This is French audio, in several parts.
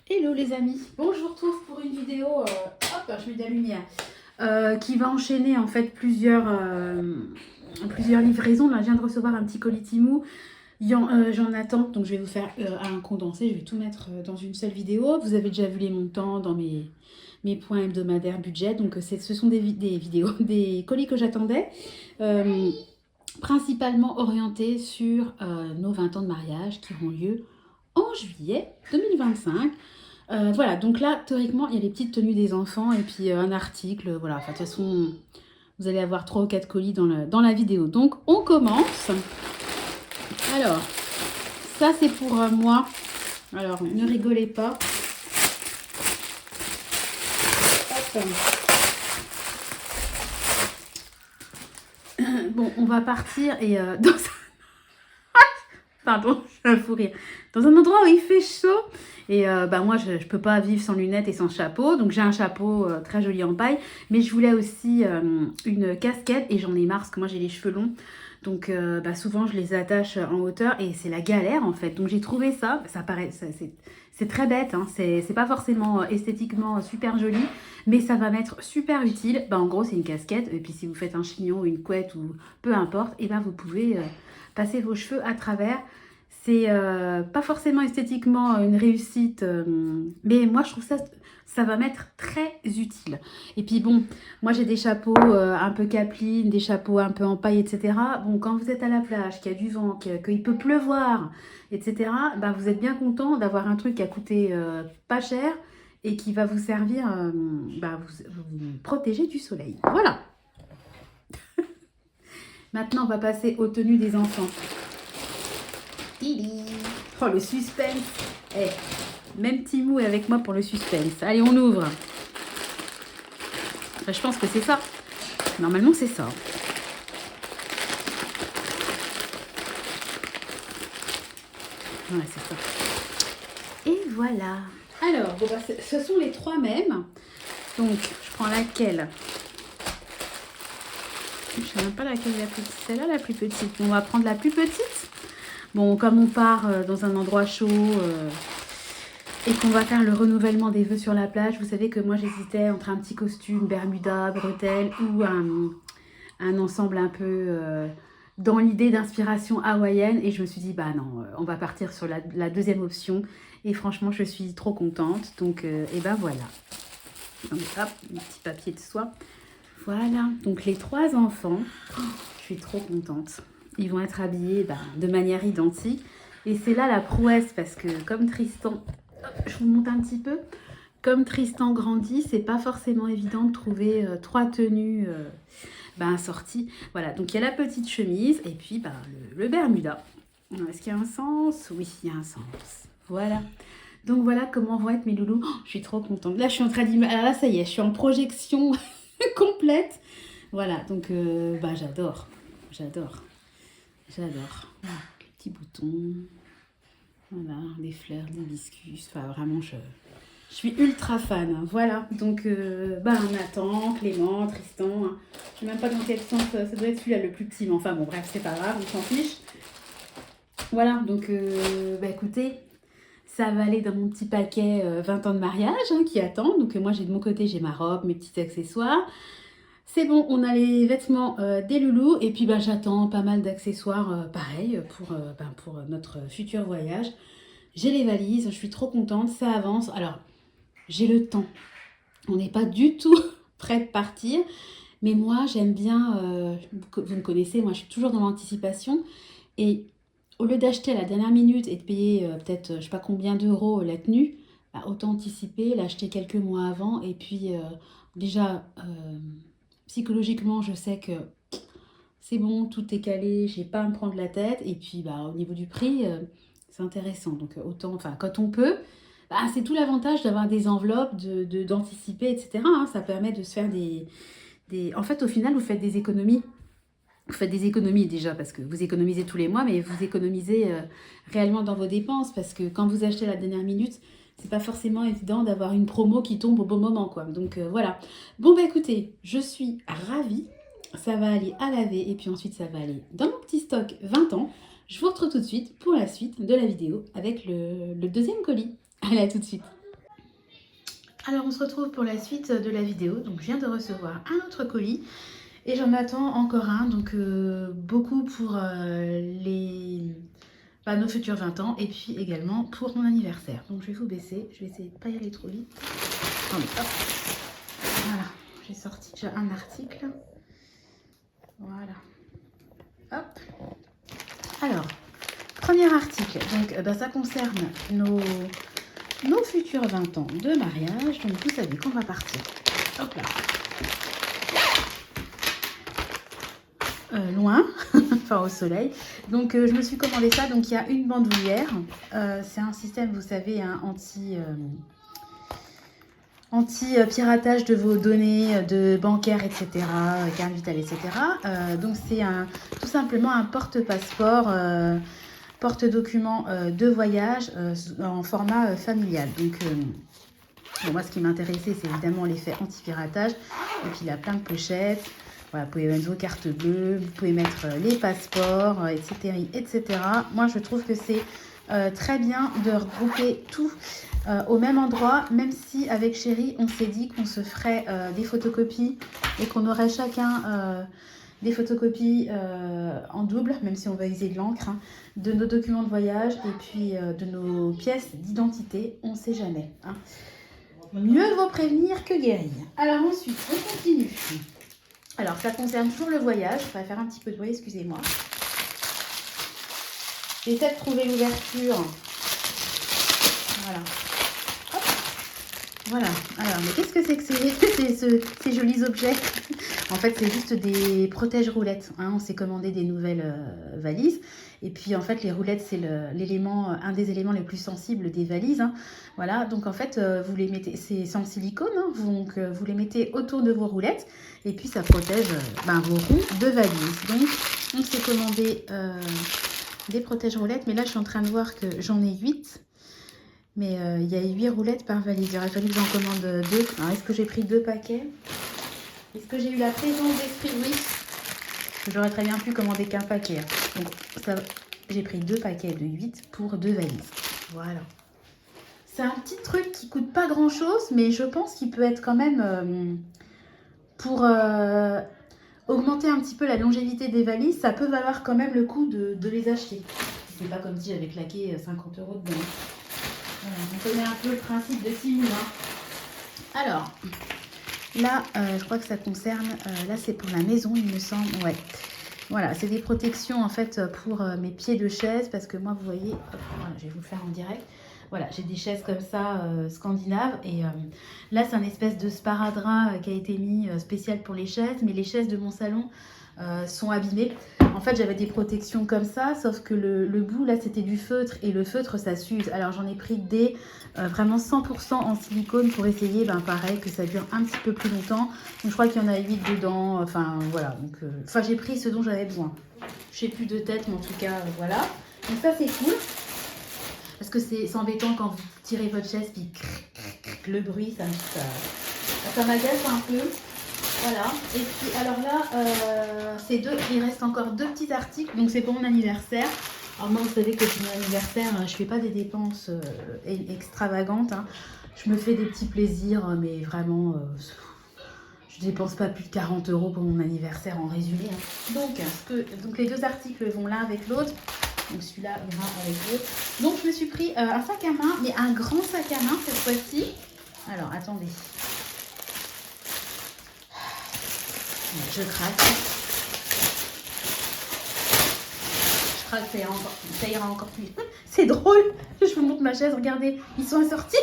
Hello les amis, bon je vous retrouve pour une vidéo, hop je mets de la lumière, qui va enchaîner en fait plusieurs livraisons. Là je viens de recevoir un petit colis Temu, j'en attends, donc je vais vous faire un condensé, je vais tout mettre dans une seule vidéo. Vous avez déjà vu les montants dans mes points hebdomadaires budget, donc ce sont des vidéos, des colis que j'attendais, principalement orientés sur nos 20 ans de mariage qui auront lieu en juillet 2025. Voilà, donc là, théoriquement, il y a les petites tenues des enfants et puis un article. Voilà, enfin, de toute façon, vous allez avoir 3 ou 4 colis dans la vidéo. Donc, on commence. Alors, ça, c'est pour moi. Alors, ne rigolez pas. Hop. Bon, on va partir et dans Pardon, j'ai un fou rire. Dans un endroit où il fait chaud. Et moi, je ne peux pas vivre sans lunettes et sans chapeau. Donc, j'ai un chapeau très joli en paille. Mais je voulais aussi une casquette. Et j'en ai marre parce que moi, j'ai les cheveux longs. Donc, souvent, je les attache en hauteur. Et c'est la galère, en fait. Donc, j'ai trouvé ça. Ça paraît... C'est très bête. Hein. C'est pas forcément esthétiquement super joli. Mais ça va m'être super utile. En gros, c'est une casquette. Et puis, si vous faites un chignon ou une couette ou peu importe, et vous pouvez... passer vos cheveux à travers. C'est pas forcément esthétiquement une réussite, mais moi je trouve ça va m'être très utile. Et puis bon, moi j'ai des chapeaux un peu capeline, des chapeaux un peu en paille, etc. Bon, quand vous êtes à la plage, qu'il y a du vent, qu'il peut pleuvoir, etc., vous êtes bien content d'avoir un truc qui a coûté pas cher et qui va vous servir, vous protéger du soleil. Voilà. Maintenant, on va passer aux tenues des enfants. Oh, le suspense. Même Temu est avec moi pour le suspense. Allez, on ouvre. Je pense que c'est ça. Normalement, c'est ça. Ouais, c'est ça. Et voilà. Alors, ce sont les 3 mêmes. Donc, je prends laquelle? Je ne sais même pas laquelle est la plus petite. Celle-là, la plus petite. On va prendre la plus petite. Bon, comme on part dans un endroit chaud et qu'on va faire le renouvellement des vœux sur la plage, vous savez que moi, j'hésitais entre un petit costume, bermuda, bretelles ou un ensemble un peu dans l'idée d'inspiration hawaïenne. Et je me suis dit, non, on va partir sur la deuxième option. Et franchement, je suis trop contente. Donc, voilà. Donc, hop, un petit papier de soie. Voilà, donc les 3 enfants, je suis trop contente. Ils vont être habillés de manière identique. Et c'est là la prouesse parce que comme Tristan, je vous monte un petit peu, comme Tristan grandit, c'est pas forcément évident de trouver 3 tenues assorties. Voilà, donc il y a la petite chemise et puis le bermuda. Est-ce qu'il y a un sens? Oui, il y a un sens. Voilà. Donc voilà comment vont être mes loulous. Oh, je suis trop contente. Là, je suis en train d'imaginer. Là, ça y est, je suis en projection complète. Voilà, donc j'adore. J'adore. Voilà, les petits boutons. Voilà, des fleurs, des hibiscus. Enfin, vraiment, je suis ultra fan. Voilà, donc on attend Clément, Tristan. Je sais même pas dans quel sens ça doit être celui-là le plus petit. Mais enfin, bon, bref, c'est pas grave, on s'en fiche. Voilà, donc écoutez, ça va aller dans mon petit paquet 20 ans de mariage qui attend. Donc moi, de mon côté, j'ai ma robe, mes petits accessoires. C'est bon, on a les vêtements des loulous. Et puis j'attends pas mal d'accessoires pareil pour notre futur voyage. J'ai les valises, je suis trop contente, ça avance. Alors, j'ai le temps. On n'est pas du tout prêt de partir. Mais moi, j'aime bien, vous me connaissez, moi je suis toujours dans l'anticipation. Et au lieu d'acheter à la dernière minute et de payer peut-être je sais pas combien d'euros la tenue, autant anticiper, l'acheter quelques mois avant. Et puis déjà, psychologiquement, je sais que c'est bon, tout est calé, j'ai pas à me prendre la tête. Et puis au niveau du prix, c'est intéressant. Donc autant, quand on peut, c'est tout l'avantage d'avoir des enveloppes, d'anticiper, etc. Ça permet de se faire En fait, au final, vous faites des économies. Vous faites des économies déjà parce que vous économisez tous les mois, mais vous économisez réellement dans vos dépenses parce que quand vous achetez à la dernière minute, c'est pas forcément évident d'avoir une promo qui tombe au bon moment, quoi. Donc voilà. Bon écoutez, je suis ravie. Ça va aller à laver et puis ensuite ça va aller dans mon petit stock 20 ans. Je vous retrouve tout de suite pour la suite de la vidéo avec le deuxième colis. Allez, à tout de suite. Alors on se retrouve pour la suite de la vidéo. Donc je viens de recevoir un autre colis et j'en attends encore un. Donc beaucoup pour nos futurs 20 ans et puis également pour mon anniversaire. Donc je vais vous baisser, je vais essayer de ne pas y aller trop vite. Attendez, hop. Voilà, j'ai sorti déjà un article. Voilà. Hop. Alors, premier article. Donc ça concerne nos futurs 20 ans de mariage. Donc vous savez qu'on va partir. Hop là. Loin, enfin au soleil. Donc je me suis commandé ça. Donc il y a une bandoulière. C'est un système, vous savez, hein, anti-piratage de vos données de bancaires, etc., carte vitale, etc. Donc c'est tout simplement un porte-passeport, porte-document de voyage en format familial. Donc bon, moi ce qui m'intéressait, c'est évidemment l'effet anti-piratage. Et puis il a plein de pochettes. Voilà, vous pouvez mettre vos cartes bleues, vous pouvez mettre les passeports, etc., etc. Moi je trouve que c'est très bien de regrouper tout au même endroit, même si avec Chéri on s'est dit qu'on se ferait des photocopies et qu'on aurait chacun des photocopies en double, même si on va user de l'encre, hein, de nos documents de voyage et puis de nos pièces d'identité, on ne sait jamais. Hein. Mieux vaut prévenir que guérir. Alors ensuite, on continue. Alors ça concerne toujours le voyage, je vais faire un petit peu de bruit, excusez-moi. J'essaie de trouver l'ouverture. Voilà. Hop. Voilà. Alors, mais qu'est-ce que c'est que ces jolis objets? En fait, c'est juste des protège roulettes. Hein. On s'est commandé des nouvelles valises. Et puis, en fait, les roulettes, c'est un des éléments les plus sensibles des valises. Hein. Voilà. Donc, en fait, vous les mettez, c'est sans silicone. Hein. Donc, vous les mettez autour de vos roulettes. Et puis, ça protège vos roues de valises. Donc, on s'est commandé des protège roulettes. Mais là, je suis en train de voir que j'en ai 8. Mais il y a 8 roulettes par valise. Il aurait fallu que j'en commande 2. Alors, est-ce que j'ai pris 2 paquets? Est-ce que j'ai eu la présence d'esprit? Oui. J'aurais très bien pu commander qu'un paquet. Donc, j'ai pris 2 paquets de 8 pour 2 valises. Voilà. C'est un petit truc qui coûte pas grand-chose, mais je pense qu'il peut être quand même pour augmenter un petit peu la longévité des valises. Ça peut valoir quand même le coup de les acheter. C'est pas comme si j'avais claqué 50 € dedans. Voilà, on connaît un peu le principe de Temu. Hein. Alors, là, je crois que ça concerne... là, c'est pour la maison, il me semble. Ouais. Voilà, c'est des protections, en fait, pour mes pieds de chaise. Parce que moi, vous voyez... Hop, voilà, je vais vous le faire en direct. Voilà, j'ai des chaises comme ça, scandinaves. Et là, c'est un espèce de sparadrap qui a été mis spécial pour les chaises. Mais les chaises de mon salon sont abîmées. En fait, j'avais des protections comme ça, sauf que le bout, là, c'était du feutre. Et le feutre, ça s'use. Alors, j'en ai pris des vraiment 100% en silicone pour essayer, pareil, que ça dure un petit peu plus longtemps. Donc, je crois qu'il y en a 8 dedans. Enfin, voilà. Donc, j'ai pris ce dont j'avais besoin. Je sais plus de tête, mais en tout cas, voilà. Donc, ça, c'est cool. Parce que c'est embêtant quand vous tirez votre chaise, puis le bruit, ça m'agace un peu. Voilà, et puis alors là, il reste encore 2 petits articles, donc c'est pour mon anniversaire. Alors moi, vous savez que pour mon anniversaire, je fais pas des dépenses extravagantes. Hein. Je me fais des petits plaisirs, mais vraiment, je dépense pas plus de 40 € pour mon anniversaire en résumé. Hein. Donc les 2 articles vont l'un avec l'autre. Donc celui-là ira avec l'autre. Donc je me suis pris un sac à main, mais un grand sac à main cette fois-ci. Alors attendez. Je craque. Ça ira encore plus. C'est drôle. Je vous montre ma chaise. Regardez, ils sont assortis.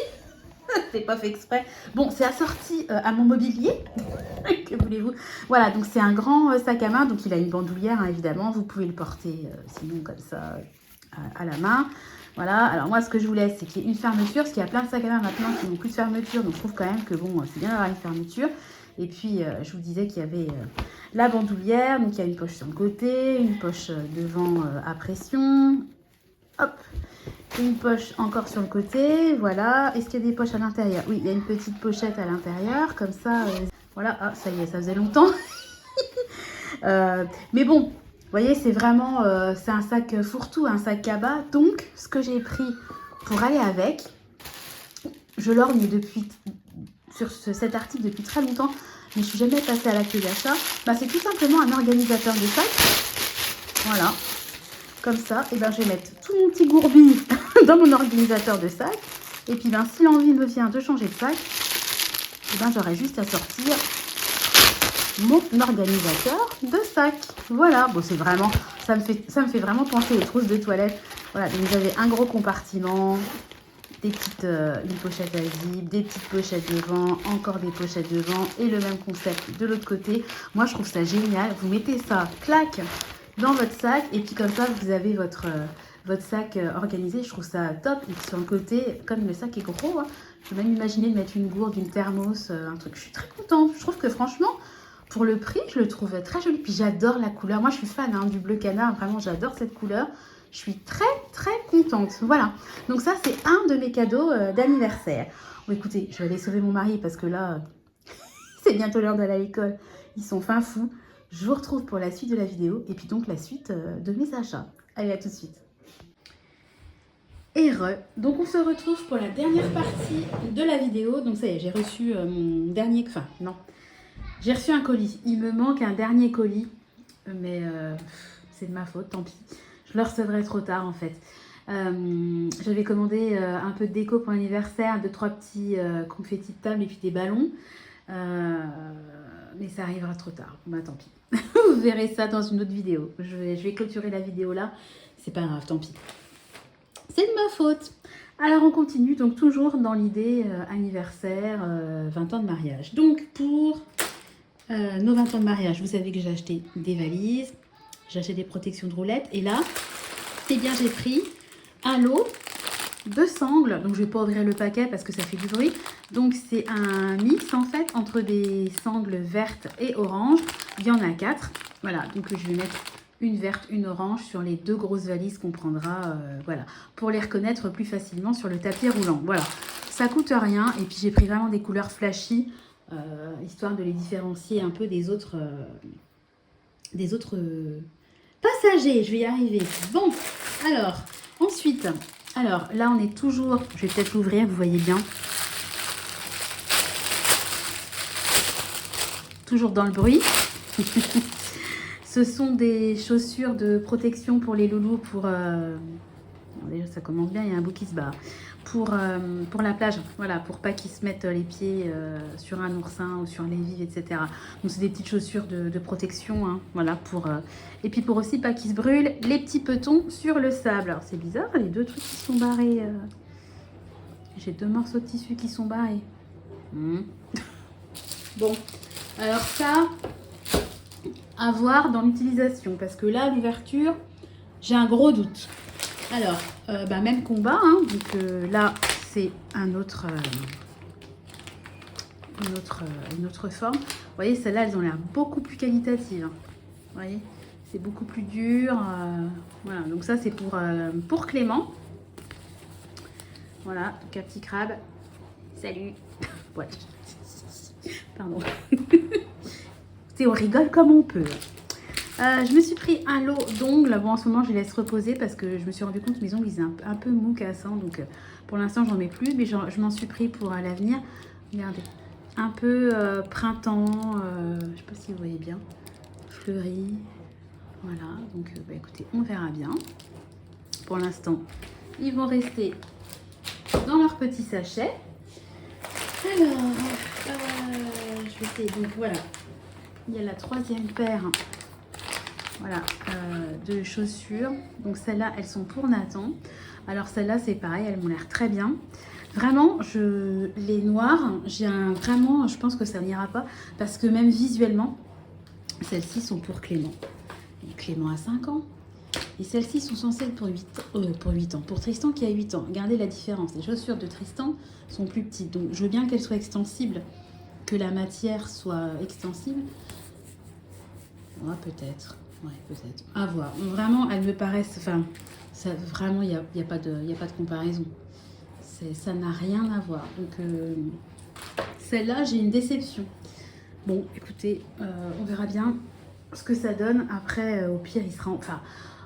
C'est pas fait exprès. Bon, c'est assorti à mon mobilier. Que voulez-vous? Voilà, donc c'est un grand sac à main. Donc il a une bandoulière, hein, évidemment. Vous pouvez le porter sinon comme ça à la main. Voilà, alors moi ce que je voulais, c'est qu'il y ait une fermeture. Parce qu'il y a plein de sacs à main maintenant qui n'ont plus de fermeture. Donc je trouve quand même que bon, c'est bien d'avoir une fermeture. Et puis, je vous disais qu'il y avait la bandoulière. Donc, il y a une poche sur le côté, une poche devant à pression. Hop, une poche encore sur le côté. Voilà. Est-ce qu'il y a des poches à l'intérieur? Oui, il y a une petite pochette à l'intérieur. Comme ça, voilà. Ah, ça y est, ça faisait longtemps. Mais bon, vous voyez, c'est vraiment... c'est un sac fourre-tout, un sac cabas. Donc, ce que j'ai pris pour aller avec, je lorgne depuis sur cet article depuis très longtemps, mais je ne suis jamais passée à l'acte d'achat. Bah, c'est tout simplement un organisateur de sac. Voilà, comme ça. Et ben, je vais mettre tout mon petit gourbi dans mon organisateur de sac. Et puis, ben, si l'envie me vient de changer de sac, et ben, j'aurai juste à sortir mon organisateur de sac. Voilà, bon, c'est vraiment, ça me fait vraiment penser aux trousses de toilette. Voilà, donc vous avez un gros compartiment, des petites, une pochette à zip, des petites pochettes devant, encore des pochettes devant et le même concept de l'autre côté. Moi, je trouve ça génial. Vous mettez ça, clac, dans votre sac et puis comme ça, vous avez votre sac organisé. Je trouve ça top. Et puis sur le côté, comme le sac est gros, hein, je peux même imaginer de mettre une gourde, une thermos, un truc. Je suis très contente. Je trouve que franchement, pour le prix, je le trouve très joli. Puis j'adore la couleur. Moi, je suis fan hein, du bleu canard. Vraiment, j'adore cette couleur. Je suis très, très contente. Voilà. Donc ça, c'est un de mes cadeaux d'anniversaire. Bon, écoutez, je vais aller sauver mon mari parce que là, c'est bientôt l'heure d'aller à l'école. Ils sont fin fous. Je vous retrouve pour la suite de la vidéo. Et puis donc, la suite de mes achats. Allez, à tout de suite. Donc on se retrouve pour la dernière partie de la vidéo. Donc ça y est, j'ai reçu mon dernier... Enfin, non. J'ai reçu un colis. Il me manque un dernier colis. Mais c'est de ma faute, tant pis. Je le recevrai trop tard en fait. J'avais commandé un peu de déco pour l'anniversaire, 2-3 petits confettis de table et puis des ballons. Mais ça arrivera trop tard. Bah tant pis. Vous verrez ça dans une autre vidéo. Je vais clôturer la vidéo là. C'est pas grave, tant pis. C'est de ma faute. Alors on continue, donc toujours dans l'idée anniversaire, 20 ans de mariage. Donc pour nos 20 ans de mariage, vous savez que j'ai acheté des valises, j'ai acheté des protections de roulettes. Et là, eh bien j'ai pris un lot de sangles. Donc je ne vais pas ouvrir le paquet parce que ça fait du bruit. Donc c'est un mix en fait entre des sangles vertes et oranges. Il y en a 4. Voilà, donc je vais mettre une verte, une orange sur les 2 grosses valises qu'on prendra, voilà, pour les reconnaître plus facilement sur le tapis roulant. Voilà, ça coûte rien et puis j'ai pris vraiment des couleurs flashy, histoire de les différencier un peu des autres passagers. Je vais y arriver. Bon, alors, ensuite, alors là on est toujours, je vais peut-être l'ouvrir, vous voyez bien. Toujours dans le bruit. Ce sont des chaussures de protection pour les loulous, pour... déjà, ça commence bien, il y a un bout qui se barre. Pour la plage, voilà, pour pas qu'ils se mettent les pieds sur un oursin ou sur les vives, etc. Donc, c'est des petites chaussures de protection, hein, voilà, pour... et puis, pour aussi pas qu'ils se brûlent les petits petons sur le sable. Alors, c'est bizarre, les 2 trucs qui sont barrés. J'ai 2 morceaux de tissu qui sont barrés. Bon, alors ça... à voir dans l'utilisation parce que là l'ouverture j'ai un gros doute. Alors même combat hein, donc là c'est une autre forme. Vous voyez, celles-là elles ont l'air beaucoup plus qualitatives, hein. Vous voyez, c'est beaucoup plus dur, voilà, donc ça c'est pour Clément. Voilà, donc un petit crabe, salut. Ouais. Pardon. On rigole comme on peut. Je me suis pris un lot d'ongles. Bon, en ce moment, je les laisse reposer parce que je me suis rendu compte que mes ongles, ils étaient un peu mou cassants. Donc, pour l'instant, j'en mets plus. Mais je m'en suis pris pour l'avenir. Regardez. Un peu printemps. Je ne sais pas si vous voyez bien. Fleuri. Voilà. Donc, écoutez, on verra bien. Pour l'instant, ils vont rester dans leur petit sachet. Alors, je vais essayer. Donc, voilà. Il y a la 3e paire, voilà, de chaussures. Donc celles-là, elles sont pour Nathan. Alors celles-là, c'est pareil, elles m'ont l'air très bien. Vraiment, les noires, vraiment, je pense que ça n'ira pas. Parce que même visuellement, celles-ci sont pour Clément. Et Clément a 5 ans. Et celles-ci sont censées être pour 8 ans. Pour Tristan qui a 8 ans. Regardez la différence. Les chaussures de Tristan sont plus petites. Donc je veux bien qu'elles soient extensibles, que la matière soit extensible. Ouais, peut-être. Ouais, peut-être. À voir. Vraiment, elles me paraissent... Enfin, ça, vraiment, il n'y a pas de comparaison. Ça n'a rien à voir. Donc, celle-là, j'ai une déception. Bon, écoutez, on verra bien ce que ça donne. Après, au pire, il sera... Enfin,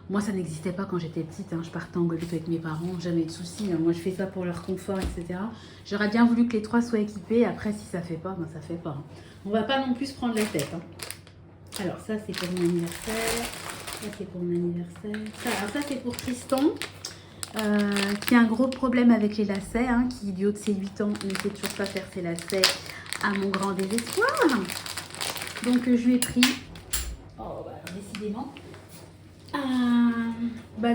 Moi, ça n'existait pas quand j'étais petite. Hein. Je partais en Guadeloupe avec mes parents, jamais de soucis. Hein. Moi, je fais ça pour leur confort, etc. J'aurais bien voulu que les 3 soient équipés. Après, si ça fait pas, ben ça fait pas. Hein. On va pas non plus se prendre la tête. Hein. Alors, ça, c'est pour mon anniversaire. Ça, c'est pour mon anniversaire. Alors, ça, c'est pour Tristan, qui a un gros problème avec les lacets, hein, qui, du haut de ses 8 ans, ne sait toujours pas faire ses lacets, à mon grand désespoir. Donc, je lui ai pris, oh, bah, décidément,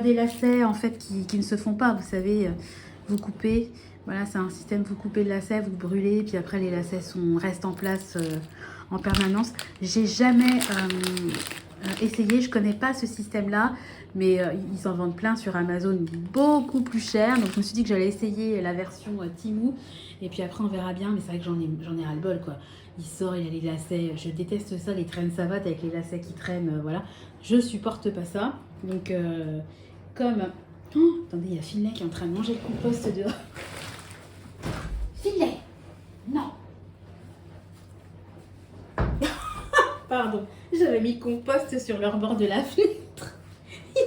des lacets, en fait, qui ne se font pas. Vous savez, vous coupez, voilà, c'est un système, vous coupez le lacet, vous brûlez, puis après, les lacets restent en place en permanence. J'ai jamais essayé, je connais pas ce système-là, mais ils en vendent plein sur Amazon, beaucoup plus cher. Donc je me suis dit que j'allais essayer la version Temu, et puis après on verra bien. Mais c'est vrai que j'en ai ras le bol, quoi. Il sort, il a les lacets. Je déteste ça, les traînes savates avec les lacets qui traînent, voilà. Je supporte pas ça. Donc comme... Oh, attendez, il y a Finlay qui est en train de manger le compost dehors. Finlay, non. Pardon, j'avais mis le compost sur leur bord de la fenêtre.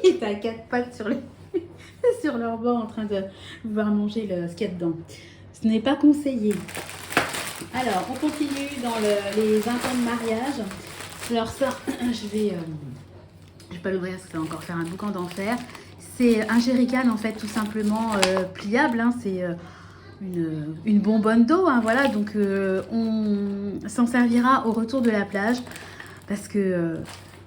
Il était à 4 pattes sur leur bord en train de vouloir manger ce qu'il y a dedans. Ce n'est pas conseillé. Alors, on continue dans les 20 ans de mariage. Alors ça, je vais pas l'ouvrir parce que ça va encore faire un boucan d'enfer. C'est un jerrycan en fait, tout simplement pliable. Hein, c'est une bonbonne d'eau. Hein, voilà, donc on s'en servira au retour de la plage. Parce que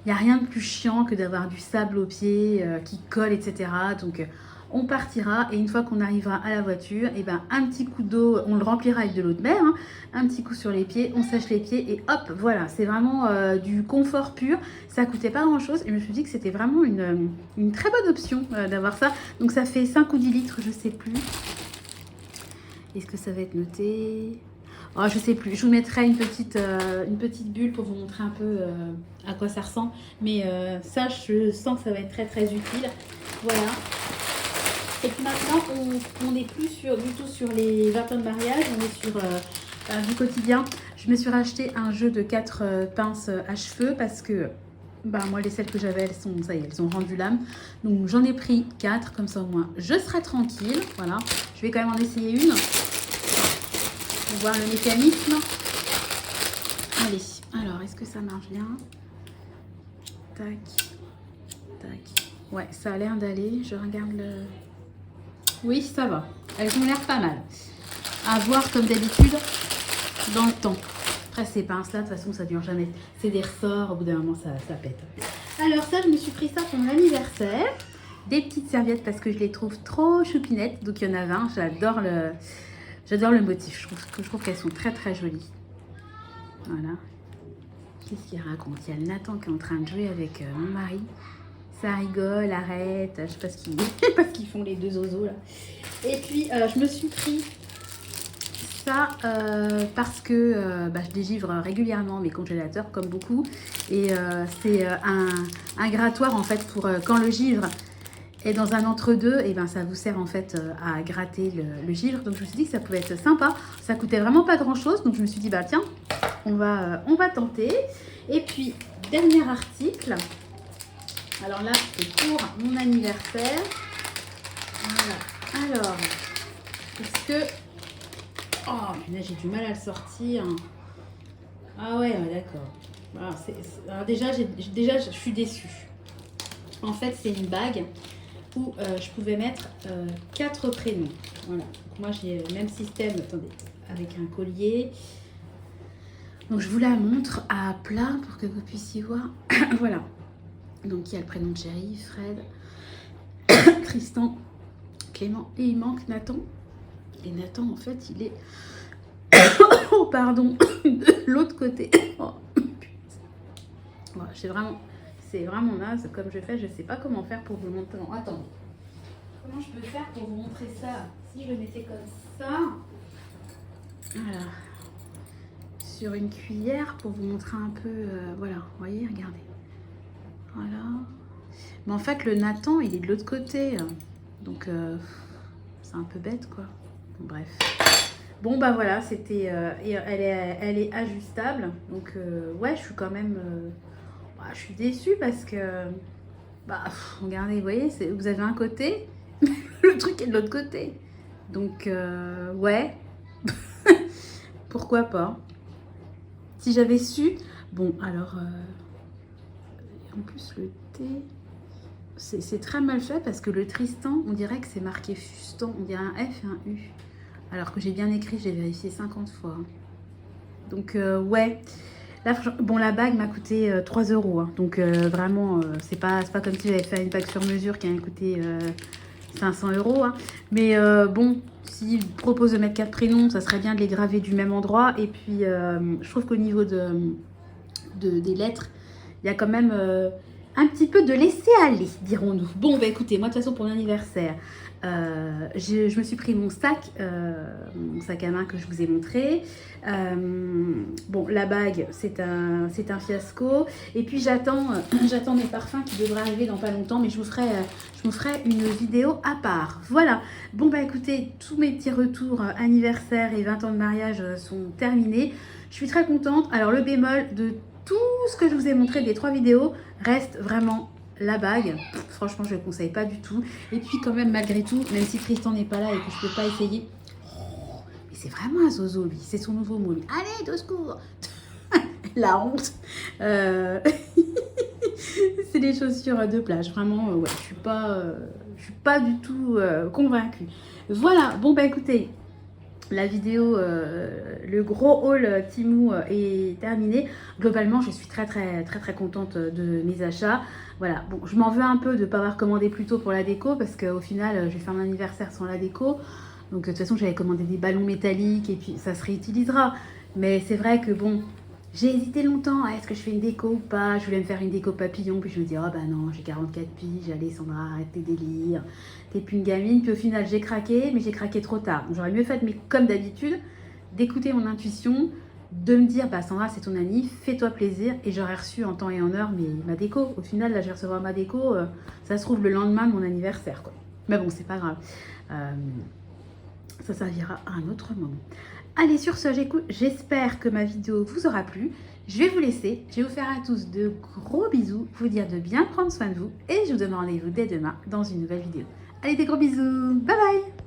n'y a rien de plus chiant que d'avoir du sable aux pieds qui colle, etc. Donc on partira et une fois qu'on arrivera à la voiture, et ben, un petit coup d'eau, on le remplira avec de l'eau de mer, hein, un petit coup sur les pieds, on sèche les pieds et hop, voilà, c'est vraiment du confort pur. Ça coûtait pas grand chose et je me suis dit que c'était vraiment une très bonne option d'avoir ça. Donc ça fait 5 ou 10 litres, je sais plus. Est-ce que ça va être noté ? Oh, je sais plus, je vous mettrai une petite bulle pour vous montrer un peu à quoi ça ressemble. Mais ça, je sens que ça va être très très utile. Voilà. Et puis maintenant, on n'est plus du tout sur les 20 ans de mariage, on est sur du quotidien. Je me suis racheté un jeu de 4 pinces à cheveux parce que moi, les celles que j'avais, ça y est, elles ont rendu l'âme. Donc j'en ai pris 4, comme ça au moins je serai tranquille. Voilà. Je vais quand même en essayer une. Pour voir le mécanisme. Allez, alors est-ce que ça marche bien? Tac, tac. Ouais, ça a l'air d'aller. Je regarde le... Oui, ça va. Elles ont l'air pas mal. À voir comme d'habitude dans le temps. Après ces pinces-là, de toute façon, ça dure jamais. C'est des ressorts, au bout d'un moment, ça pète. Alors ça, je me suis pris ça pour mon anniversaire. Des petites serviettes parce que je les trouve trop choupinettes. Donc il y en a 20. J'adore le motif, je trouve qu'elles sont très très jolies. Voilà. Qu'est-ce qu'il raconte? Il y a le Nathan qui est en train de jouer avec mon mari. Ça rigole, arrête, je sais pas ce qu'ils font les deux zozos là. Et puis je me suis pris ça parce que je dégivre régulièrement mes congélateurs comme beaucoup. Et c'est un grattoir en fait pour quand le givre et dans un entre-deux, et ça vous sert en fait à gratter le givre. Donc je me suis dit que ça pouvait être sympa. Ça coûtait vraiment pas grand-chose. Donc je me suis dit, tiens, on va tenter. Et puis, dernier article. Alors là, c'est pour mon anniversaire. Voilà. Alors, est-ce que... Oh, là, j'ai du mal à le sortir. Ah ouais, d'accord. Alors déjà, je suis déçue. En fait, c'est une bague où je pouvais mettre 4 prénoms. Voilà. Donc, moi, j'ai le même système, attendez, avec un collier. Donc, je vous la montre à plat pour que vous puissiez voir. Voilà. Donc, il y a le prénom de Chéri, Fred, Tristan, Clément. Et il manque Nathan. Et Nathan, en fait, il est... oh, pardon. De l'autre côté. Oh. Voilà, c'est vraiment naze comme je fais. Je sais pas comment faire pour vous montrer. Non, attendez. Comment je peux faire pour vous montrer ça? Si je le mettais comme ça. Voilà. Sur une cuillère pour vous montrer un peu... voilà, vous voyez, regardez. Voilà. Mais en fait, le Nathan, il est de l'autre côté. Donc, c'est un peu bête, quoi. Bon, bref. Bon, voilà, c'était... et elle est ajustable. Donc, ouais, je suis quand même... je suis déçue parce que... Bah, regardez, vous voyez, vous avez un côté, le truc est de l'autre côté. Donc, ouais, pourquoi pas. Si j'avais su... Bon, alors, en plus, le thé, c'est très mal fait parce que le Tristan, on dirait que c'est marqué Fustan. On dirait un F et un U. Alors que j'ai bien écrit, j'ai vérifié 50 fois. Donc, ouais. Là, bon, la bague m'a coûté 3 €. Hein. Donc, vraiment, c'est pas comme si j'avais fait une bague sur mesure qui a coûté 500 €. Hein. Mais bon, s'ils proposent de mettre 4 prénoms, ça serait bien de les graver du même endroit. Et puis, je trouve qu'au niveau des lettres, il y a quand même un petit peu de laisser aller, dirons-nous. Bon, bah écoutez, moi, de toute façon, pour l'anniversaire, je me suis pris mon sac à main que je vous ai montré. Bon, la bague, c'est un fiasco. Et puis, j'attends mes parfums qui devraient arriver dans pas longtemps, mais je vous ferai une vidéo à part. Voilà. Bon, bah écoutez, tous mes petits retours anniversaire et 20 ans de mariage sont terminés. Je suis très contente. Alors, le bémol de tout ce que je vous ai montré des 3 vidéos reste vraiment la bague. Franchement, je ne le conseille pas du tout. Et puis quand même, malgré tout, même si Tristan n'est pas là et que je ne peux pas essayer, mais c'est vraiment un zozo, lui. C'est son nouveau mot. Allez, de secours. La honte. C'est des chaussures de plage. Vraiment, ouais, je suis pas du tout convaincue. Voilà. Bon, bah écoutez, la vidéo, le gros haul Temu est terminé. Globalement, je suis très contente de mes achats. Voilà, bon, je m'en veux un peu de ne pas avoir commandé plus tôt pour la déco parce qu'au final, je vais faire mon anniversaire sans la déco. Donc, de toute façon, j'avais commandé des ballons métalliques et puis ça se réutilisera. Mais c'est vrai que bon, j'ai hésité longtemps à est-ce que je fais une déco ou pas. Je voulais me faire une déco papillon, puis je me dis, oh bah non, j'ai 44 piges, allez Sandra, arrête tes délires, t'es plus une gamine. Puis au final, j'ai craqué, mais j'ai craqué trop tard. J'aurais mieux fait, mais comme d'habitude, d'écouter mon intuition, de me dire, bah Sandra, c'est ton anniv, fais-toi plaisir, et j'aurais reçu en temps et en heure ma déco. Au final, là, je vais recevoir ma déco, ça se trouve le lendemain de mon anniversaire, quoi. Mais bon, c'est pas grave. Ça servira à un autre moment. Allez, sur ce, j'espère que ma vidéo vous aura plu. Je vais vous laisser. Je vais vous faire à tous de gros bisous, vous dire de bien prendre soin de vous et je vous donne rendez-vous dès demain dans une nouvelle vidéo. Allez, des gros bisous. Bye bye.